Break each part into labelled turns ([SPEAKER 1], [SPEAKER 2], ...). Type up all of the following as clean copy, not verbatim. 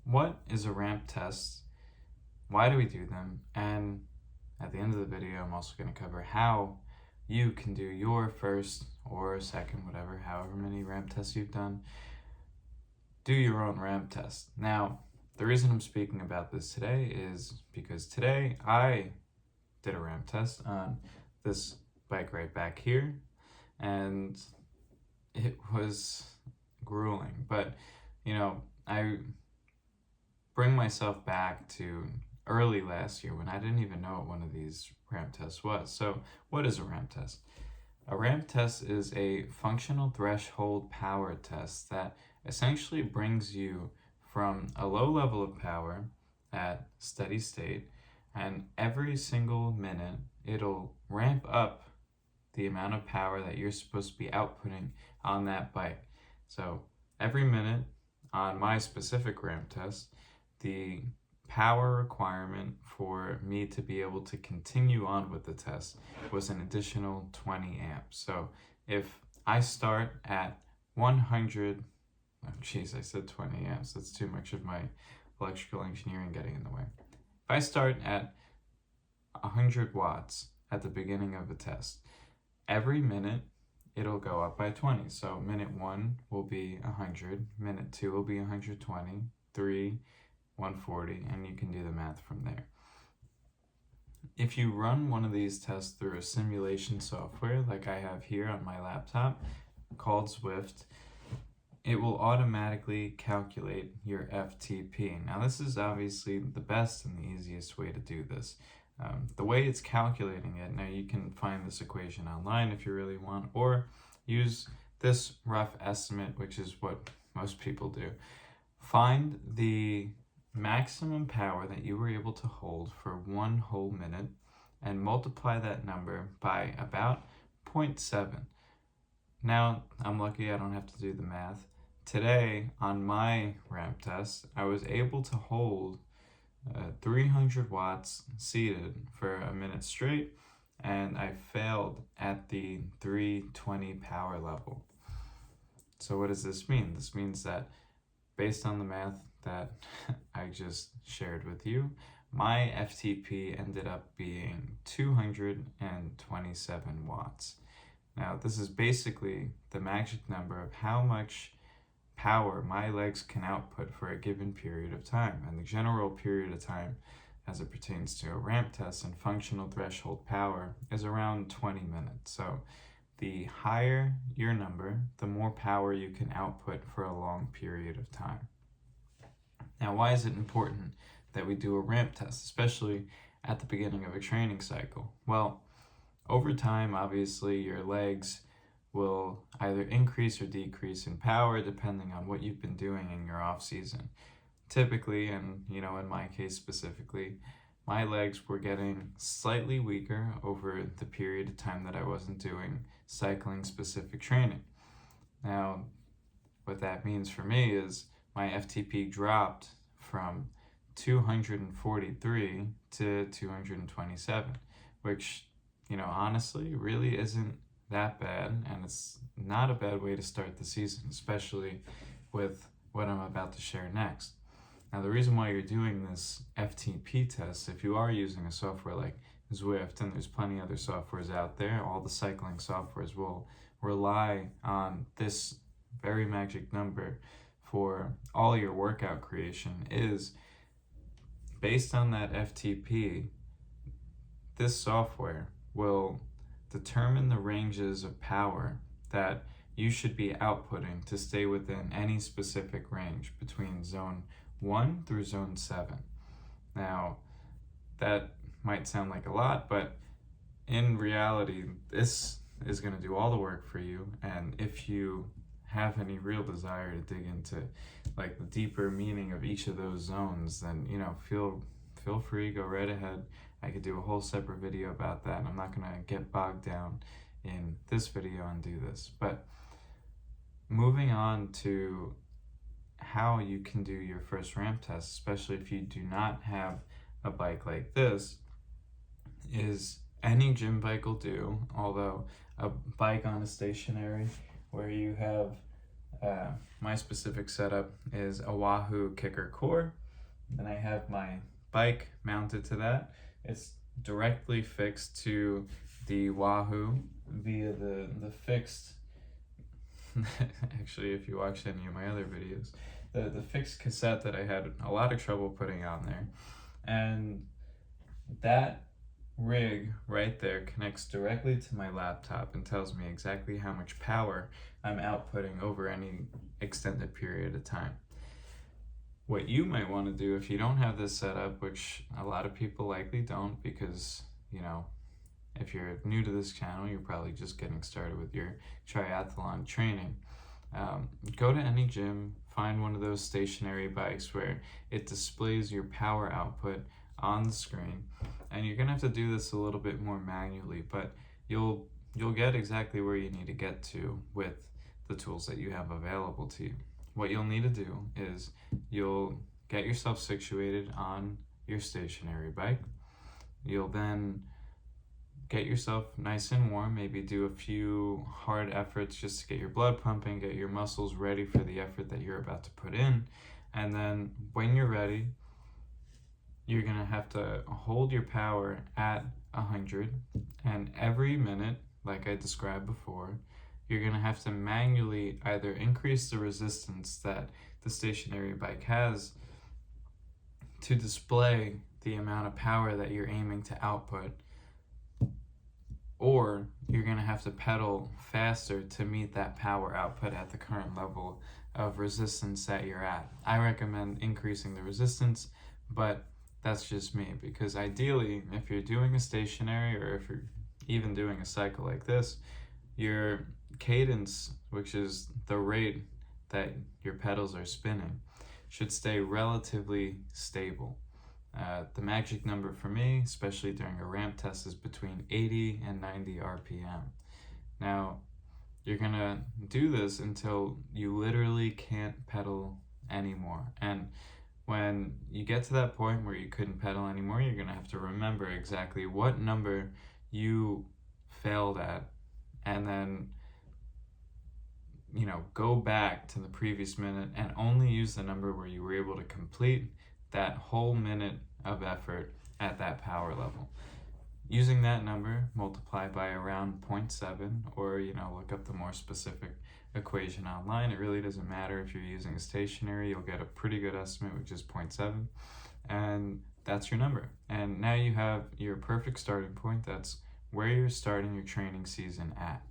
[SPEAKER 1] what is a ramp test? Why do we do them? And at the end of the video, I'm also going to cover how you can do your first or second, whatever, however many ramp tests you've done, do your own ramp test. Now, the reason I'm speaking about this today is because today I did a ramp test on this bike right back here, and it was grueling. But, I bring myself back to early last year when I didn't even know what one of these ramp tests was. So what is a ramp test? A ramp test is a functional threshold power test that essentially brings you from a low level of power at steady state, and every single minute it'll ramp up the amount of power that you're supposed to be outputting on that bike. So every minute on my specific ramp test, the power requirement for me to be able to continue on with the test was an additional 20 amps. So if I start at 100, oh geez, I said 20 amps, that's too much of my electrical engineering getting in the way. If I start at 100 watts at the beginning of the test, every minute it'll go up by 20. So minute 1 will be 100, minute 2 will be 120, 3, 140, and you can do the math from there. If you run one of these tests through a simulation software like I have here on my laptop called Zwift, it will automatically calculate your FTP. Now this is obviously the best and the easiest way to do this. The way it's calculating it, now you can find this equation online if you really want, or use this rough estimate, which is what most people do. Find the maximum power that you were able to hold for 1 whole minute and multiply that number by about 0.7. Now, I'm lucky I don't have to do the math. Today, on my ramp test, I was able to hold 300 watts seated for a minute straight, and I failed at the 320 power level. So what does this mean? This means that based on the math that I just shared with you, my FTP ended up being 227 watts. Now, this is basically the magic number of how much power my legs can output for a given period of time. And the general period of time as it pertains to a ramp test and functional threshold power is around 20 minutes. So the higher your number, the more power you can output for a long period of time. Now, why is it important that we do a ramp test, especially at the beginning of a training cycle? Well, over time, obviously, your legs will either increase or decrease in power depending on what you've been doing in your off season. Typically, and in my case specifically, my legs were getting slightly weaker over the period of time that I wasn't doing cycling specific training. Now, what that means for me is my FTP dropped from 243 to 227, which, honestly really isn't that bad, and it's not a bad way to start the season, especially with what I'm about to share next. Now, the reason why you're doing this FTP test, if you are using a software like Zwift, and there's plenty other softwares out there, all the cycling softwares will rely on this very magic number for all your workout creation, is based on that FTP, this software will determine the ranges of power that you should be outputting to stay within any specific range between zone 1 through zone 7. Now, that might sound like a lot, but in reality, this is going to do all the work for you. And if you have any real desire to dig into like the deeper meaning of each of those zones, then feel free, go right ahead. I could do a whole separate video about that, and I'm not going to get bogged down in this video and do this. But moving on to how you can do your first ramp test, especially if you do not have a bike like this, is any gym bike will do, although a bike on a stationary where you have My specific setup is a Wahoo Kicker core. Then I have my bike mounted to that. It's directly fixed to the Wahoo via the fixed actually, if you watched any of my other videos, the fixed cassette that I had a lot of trouble putting on there. And that rig right there connects directly to my laptop and tells me exactly how much power I'm outputting over any extended period of time. What you might want to do if you don't have this set up, which a lot of people likely don't, because, you know, if you're new to this channel, you're probably just getting started with your triathlon training. Go to any gym, find one of those stationary bikes where it displays your power output on the screen, and you're gonna have to do this a little bit more manually, but you'll get exactly where you need to get to with the tools that you have available to you. What you'll need to do is you'll get yourself situated on your stationary bike. You'll then get yourself nice and warm, maybe do a few hard efforts just to get your blood pumping, get your muscles ready for the effort that you're about to put in. And then when you're ready, you're gonna have to hold your power at 100, and every minute, like I described before, you're gonna have to manually either increase the resistance that the stationary bike has to display the amount of power that you're aiming to output, or you're gonna have to pedal faster to meet that power output at the current level of resistance that you're at. I recommend increasing the resistance, but that's just me, because ideally, if you're doing a stationary or if you're even doing a cycle like this, your cadence, which is the rate that your pedals are spinning, should stay relatively stable. The magic number for me, especially during a ramp test, is between 80 and 90 RPM. Now, you're gonna do this until you literally can't pedal anymore. And when you get to that point where you couldn't pedal anymore, you're gonna have to remember exactly what number you failed at, and then, you know, go back to the previous minute and only use the number where you were able to complete that whole minute of effort at that power level. Using that number, multiply by around 0.7, or, you know, look up the more specific equation online. It really doesn't matter if you're using a stationary, you'll get a pretty good estimate, which is 0.7, and that's your number. And now you have your perfect starting point. That's where you're starting your training season at.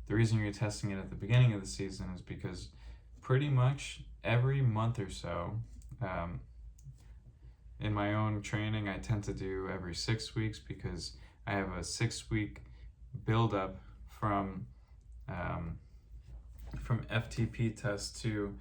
[SPEAKER 1] The reason you're testing it at the beginning of the season is because pretty much every month or so, in my own training, I tend to do every 6 weeks, because I have a 6-week buildup from FTP tests to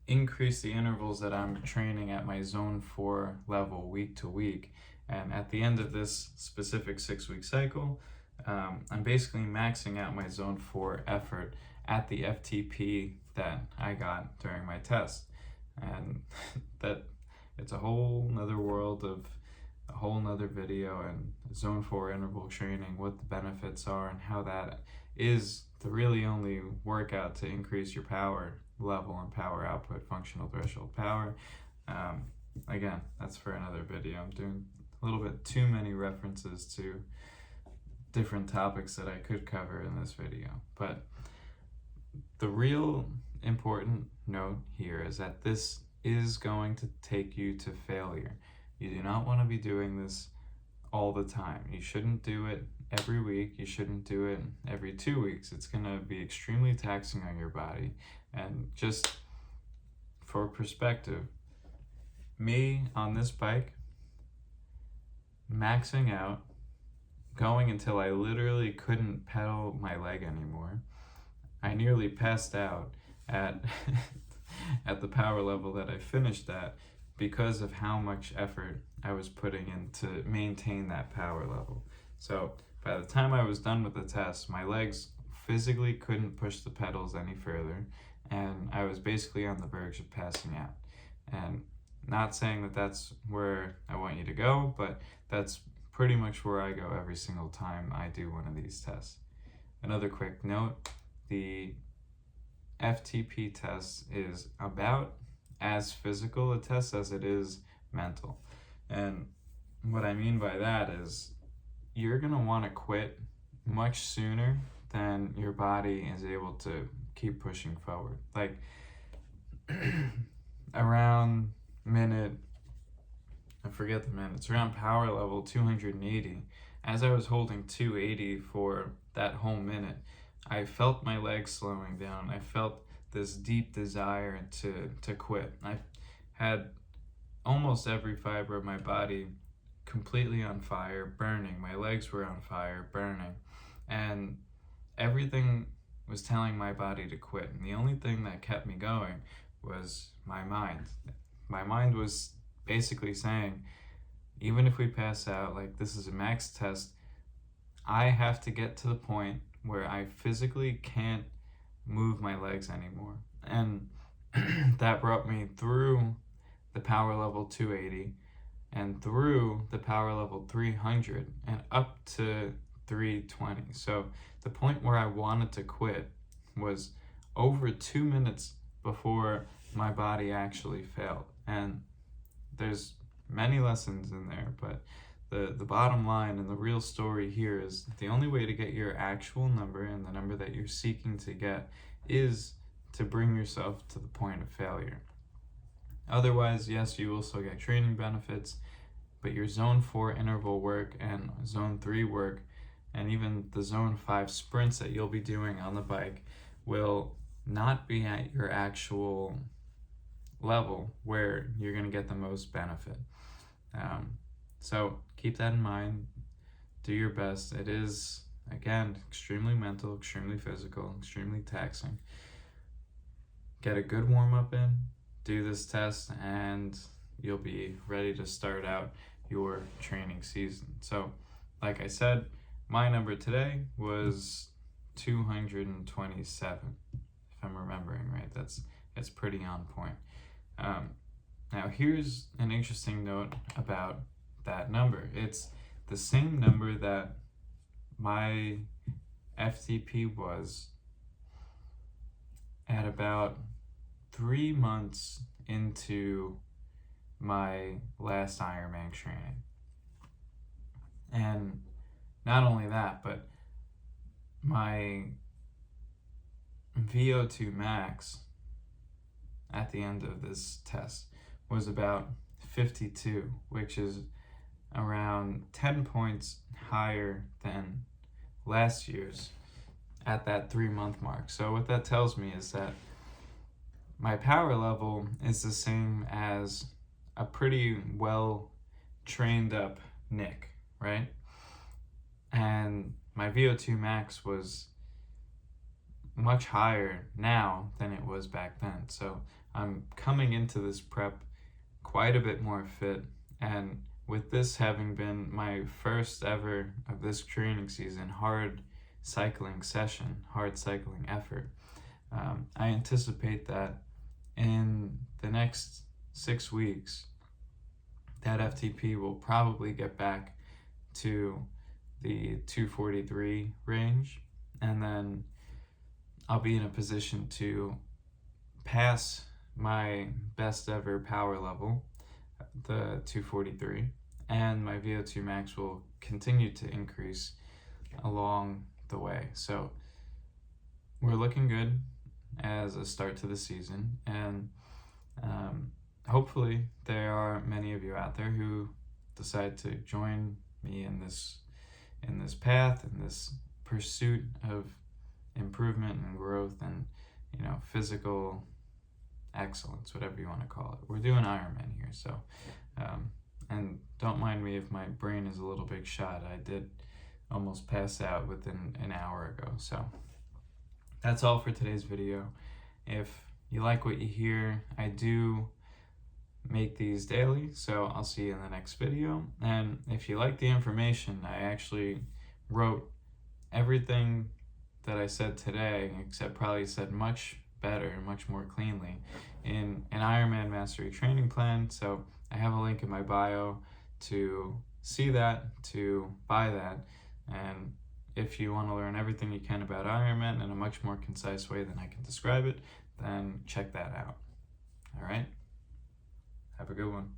[SPEAKER 1] increase the intervals that I'm training at my zone 4 level week to week. And at the end of this specific 6-week cycle, I'm basically maxing out my zone 4 effort at the FTP that I got during my test. And that it's a whole nother world of a whole nother video, and zone 4 interval training, what the benefits are, and how that is the really only workout to increase your power level and power output, functional threshold power. Again, that's for another video. I'm doing a little bit too many references to different topics that I could cover in this video. But the real important note here is that this is going to take you to failure. You do not want to be doing this all the time. You shouldn't do it every week. You shouldn't do it every 2 weeks. It's going to be extremely taxing on your body. And just for perspective, me on this bike, maxing out, going until I literally couldn't pedal my leg anymore. I nearly passed out at at the power level that I finished at, because of how much effort I was putting in to maintain that power level. So by the time I was done with the test, my legs physically couldn't push the pedals any further, and I was basically on the verge of passing out. And not saying that that's where I want you to go, but that's pretty much where I go every single time I do one of these tests. Another quick note, the FTP test is about as physical a test as it is mental. And what I mean by that is you're going to want to quit much sooner than your body is able to keep pushing forward. Like around minute, I forget the minutes, around power level 280, as I was holding 280 for that whole minute, I felt my legs slowing down. I felt this deep desire to quit. I had almost every fiber of my body completely on fire, burning. My legs were on fire, burning. And everything was telling my body to quit. And the only thing that kept me going was my mind. My mind was basically saying, even if we pass out, like this is a max test, I have to get to the point where I physically can't move my legs anymore. And that brought me through the power level 280 and through the power level 300 and up to 320. So the point where I wanted to quit was over 2 minutes before my body actually failed. And there's many lessons in there, but the bottom line and the real story here is the only way to get your actual number and the number that you're seeking to get is to bring yourself to the point of failure. Otherwise, yes, you will still get training benefits, but your zone 4 interval work and zone 3 work and even the zone 5 sprints that you'll be doing on the bike will not be at your actual level where you're going to get the most benefit. So keep that in mind. Do your best. It is, again, extremely mental, extremely physical, extremely taxing. Get a good warm-up in, do this test, and you'll be ready to start out your training season. So, like I said, my number today was 227, if I'm remembering right. That's pretty on point. Now, here's an interesting note about that number. It's the same number that my FTP was at about 3 months into my last Ironman training. And not only that, but my VO2 max at the end of this test was about 52, which is around 10 points higher than last year's at that 3-month mark. So what that tells me is that my power level is the same as a pretty well trained up Nick, right? And my VO2 max was much higher now than it was back then. So I'm coming into this prep quite a bit more fit, and with this having been my first ever of this training season hard cycling session, hard cycling effort, I anticipate that in the next 6 weeks that FTP will probably get back to the 243 range, and then I'll be in a position to pass my best ever power level, the 243, and my VO2 max will continue to increase along the way. So we're looking good as a start to the season, and hopefully there are many of you out there who decide to join me in this path, in this pursuit of improvement and growth and, you know, physical excellence, whatever you want to call it. We're doing Ironman here, so and don't mind me if my brain is a little bit shot. I did almost pass out within an hour ago. So that's all for today's video. If you like what you hear, I do make these daily, so I'll see you in the next video. And if you like the information, I actually wrote everything that I said today, except probably said much better, much more cleanly, in an Ironman Mastery training plan. So I have a link in my bio to see that, to buy that, and if you want to learn everything you can about Ironman in a much more concise way than I can describe it, then check that out. All right? Have a good one.